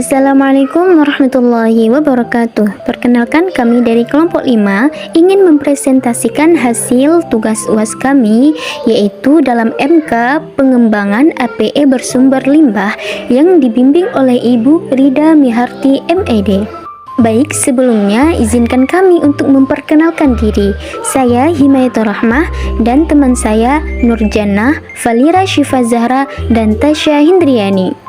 Assalamualaikum warahmatullahi wabarakatuh. Perkenalkan, kami dari kelompok 5 ingin mempresentasikan hasil tugas UAS kami, yaitu dalam MK pengembangan APE bersumber limbah yang dibimbing oleh Ibu Rida Miharti MED. Baik, sebelumnya izinkan kami untuk memperkenalkan diri. Saya Himayatul Rahmah dan teman saya Nurjannah, Falira Syifa Zahra, dan Tasya Hindriani.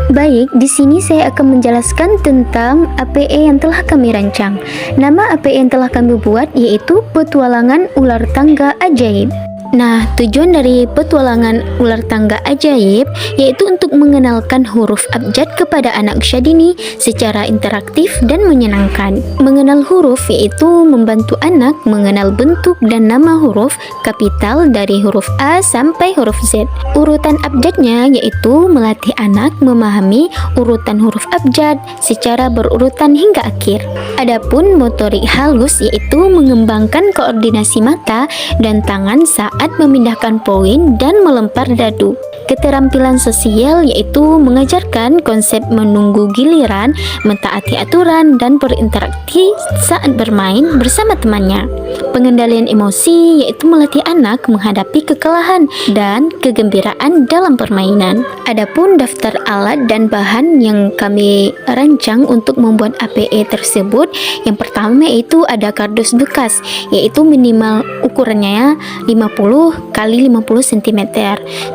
Baik, di sini saya akan menjelaskan tentang APE yang telah kami rancang. Nama APE yang telah kami buat yaitu Petualangan Ular Tangga Ajaib. Nah, tujuan dari petualangan ular tangga ajaib yaitu untuk mengenalkan huruf abjad kepada anak usia dini secara interaktif dan menyenangkan. Mengenal huruf yaitu membantu anak mengenal bentuk dan nama huruf kapital dari huruf A sampai huruf Z. Urutan abjadnya yaitu melatih anak memahami urutan huruf abjad secara berurutan hingga akhir. Adapun motorik halus yaitu mengembangkan koordinasi mata dan tangan saat memindahkan poin dan melempar dadu. Keterampilan sosial yaitu mengajarkan konsep menunggu giliran, mentaati aturan, dan berinteraksi saat bermain bersama temannya. Pengendalian emosi yaitu melatih anak menghadapi kekalahan dan kegembiraan dalam permainan. Adapun daftar alat dan bahan yang kami rancang untuk membuat APE tersebut, yang pertama yaitu ada kardus bekas, yaitu minimal ukurannya 50 x 50 cm.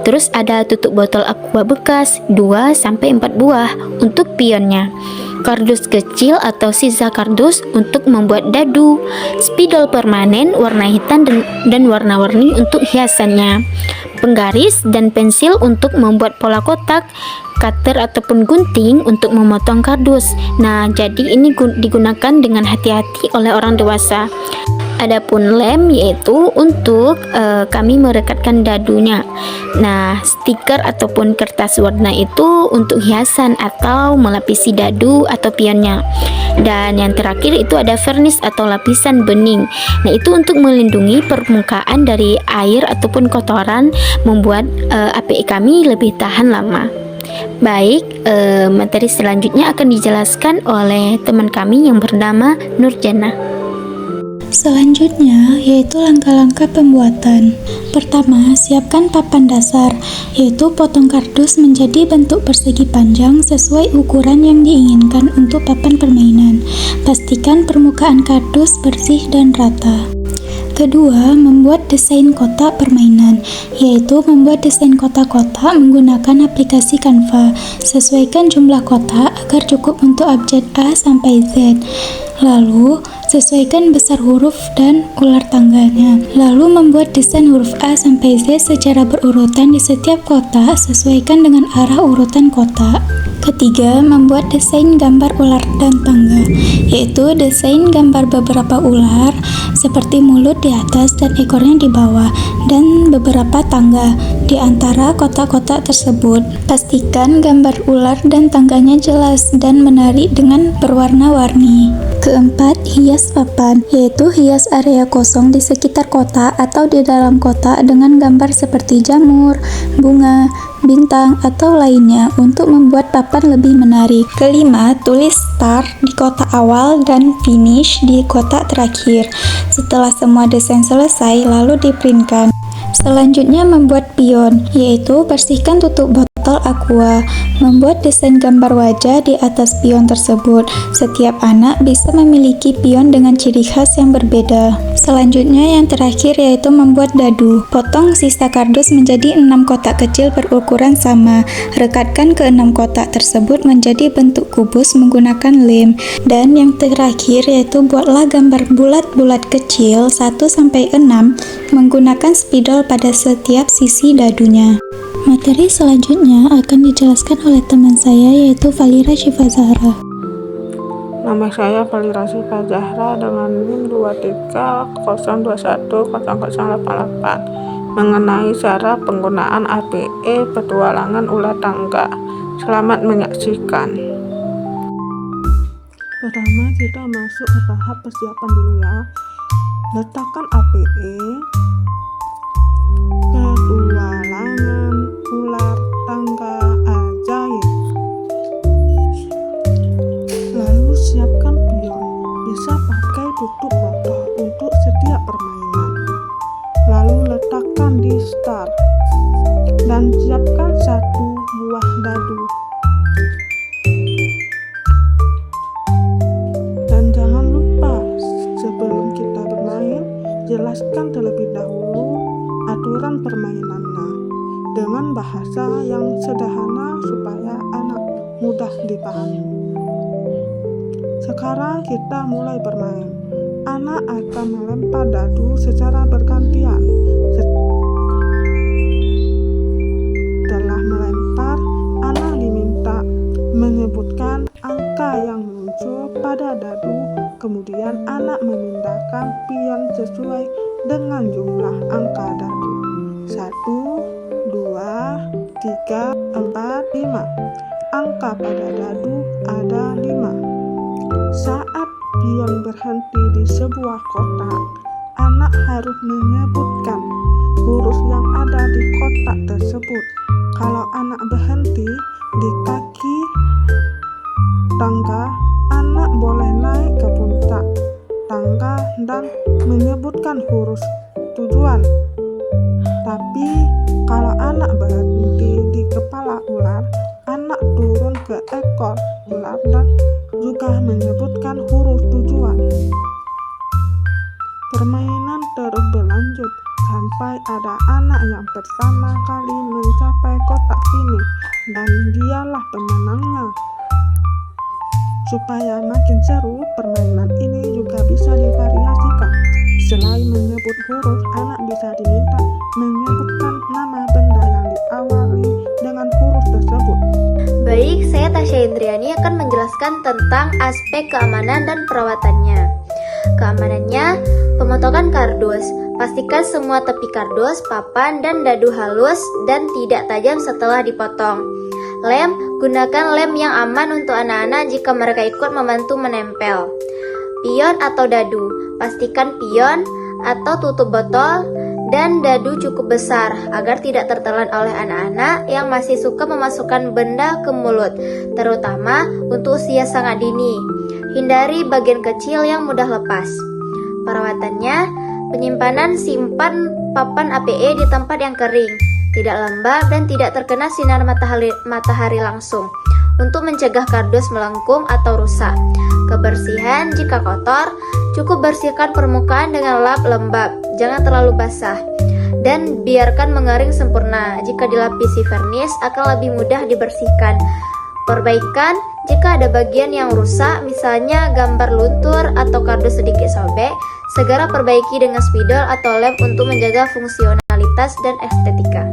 Terus ada tutup botol aqua bekas 2-4 buah untuk pionnya. Kardus kecil atau sisa kardus untuk membuat dadu, spidol permanen warna hitam dan warna-warni untuk hiasannya, penggaris dan pensil untuk membuat pola kotak, cutter ataupun gunting untuk memotong kardus. Nah, jadi ini digunakan dengan hati-hati oleh orang dewasa. Adapun lem yaitu untuk kami merekatkan dadunya. Nah, stiker ataupun kertas warna itu untuk hiasan atau melapisi dadu atau pionnya. Dan yang terakhir itu ada vernis atau lapisan bening. Nah, itu untuk melindungi permukaan dari air ataupun kotoran, membuat APE kami lebih tahan lama. Baik, materi selanjutnya akan dijelaskan oleh teman kami yang bernama Nurjannah. Selanjutnya yaitu langkah-langkah pembuatan. Pertama, siapkan papan dasar, yaitu potong kardus menjadi bentuk persegi panjang sesuai ukuran yang diinginkan untuk papan permainan. Pastikan permukaan kardus bersih dan rata. Kedua, membuat desain kotak permainan, yaitu membuat desain kotak-kotak menggunakan aplikasi Canva. Sesuaikan jumlah kotak agar cukup untuk abjad A sampai Z. Lalu, sesuaikan besar huruf dan ular tangganya. Lalu, membuat desain huruf A sampai Z secara berurutan di setiap kotak, sesuaikan dengan arah urutan kotak. Ketiga, membuat desain gambar ular dan tangga, yaitu desain gambar beberapa ular seperti mulut di atas dan ekornya di bawah, dan beberapa tangga di antara kotak-kotak tersebut. Pastikan gambar ular dan tangganya jelas dan menarik dengan berwarna-warni. Keempat, hias papan, yaitu hias area kosong di sekitar kotak atau di dalam kotak dengan gambar seperti jamur, bunga, bintang, atau lainnya untuk membuat papan lebih menarik. Kelima, tulis start di kotak awal dan finish di kotak terakhir. Setelah semua desain selesai, lalu diprintkan. Selanjutnya membuat pion, yaitu bersihkan tutup botol aqua. Membuat desain gambar wajah di atas pion tersebut. Setiap anak bisa memiliki pion dengan ciri khas yang berbeda. Selanjutnya yang terakhir yaitu membuat dadu. Potong sisa kardus menjadi 6 kotak kecil berukuran sama. Rekatkan ke 6 kotak tersebut menjadi bentuk kubus menggunakan lem. Dan yang terakhir yaitu buatlah gambar bulat-bulat kecil 1-6 menggunakan spidol pada setiap sisi dadunya. Materi selanjutnya akan dijelaskan oleh teman saya yaitu Falira Syifa Zahra. Nama saya Falira Syifa Zahra dengan NIM 23010088 mengenai cara penggunaan APE petualangan ular tangga. Selamat menyaksikan. Pertama, kita masuk ke tahap persiapan dulu ya. Letakkan APE, petualangan ular tangga ajaib. Lalu siapkan pion, bisa pakai tutup botol untuk setiap permainan. Lalu letakkan di start dan siapkan 1 buah dadu. Dan jangan lupa sebelum kita bermain, jelaskan terlebih dahulu aturan permainannya dengan bahasa yang sederhana supaya anak mudah dipahami. Sekarang kita mulai bermain. Anak akan melempar dadu secara bergantian. Setelah melempar, anak diminta menyebutkan angka yang muncul pada dadu. Kemudian anak memindahkan pion sesuai dengan jumlah angka dadu. 1, 2, 3, 4, 5. Angka pada dadu ada 5. Saat pion berhenti di sebuah kotak, anak harus menyebutkan huruf yang ada di kotak tersebut. Kalau anak berhenti di kaki tangga, anak boleh naik ke puncak tangga dan menyebutkan huruf tujuan. Tapi kalau anak berhenti di kepala ular, anak turun ke ekor ular dan juga menyebutkan huruf tujuan. Permainan terus berlanjut sampai ada anak yang pertama kali mencapai kotak finish dan dialah pemenangnya. Supaya makin seru, permainan ini juga bisa divariasikan. Selain menyebut huruf, anak bisa diminta menyebutkan nama benda yang diawali dengan huruf tersebut. Baik, saya Tasya Indriani akan menjelaskan tentang aspek keamanan dan perawatannya. Keamanannya, pemotongan kardus. Pastikan semua tepi kardus, papan, dan dadu halus dan tidak tajam setelah dipotong. Lem, gunakan lem yang aman untuk anak-anak jika mereka ikut membantu menempel. Pion atau dadu, pastikan pion atau tutup botol dan dadu cukup besar agar tidak tertelan oleh anak-anak yang masih suka memasukkan benda ke mulut, terutama untuk usia sangat dini. Hindari bagian kecil yang mudah lepas. Perawatannya, penyimpanan simpan papan APE di tempat yang kering, tidak lembab dan tidak terkena sinar matahari langsung untuk mencegah kardus melengkung atau rusak. Kebersihan, jika kotor, cukup bersihkan permukaan dengan lap lembab, jangan terlalu basah, dan biarkan mengering sempurna. Jika dilapisi vernis akan lebih mudah dibersihkan. Perbaikan, jika ada bagian yang rusak, misalnya gambar luntur atau kardus sedikit sobek, segera perbaiki dengan spidol atau lem untuk menjaga fungsionalitas dan estetika.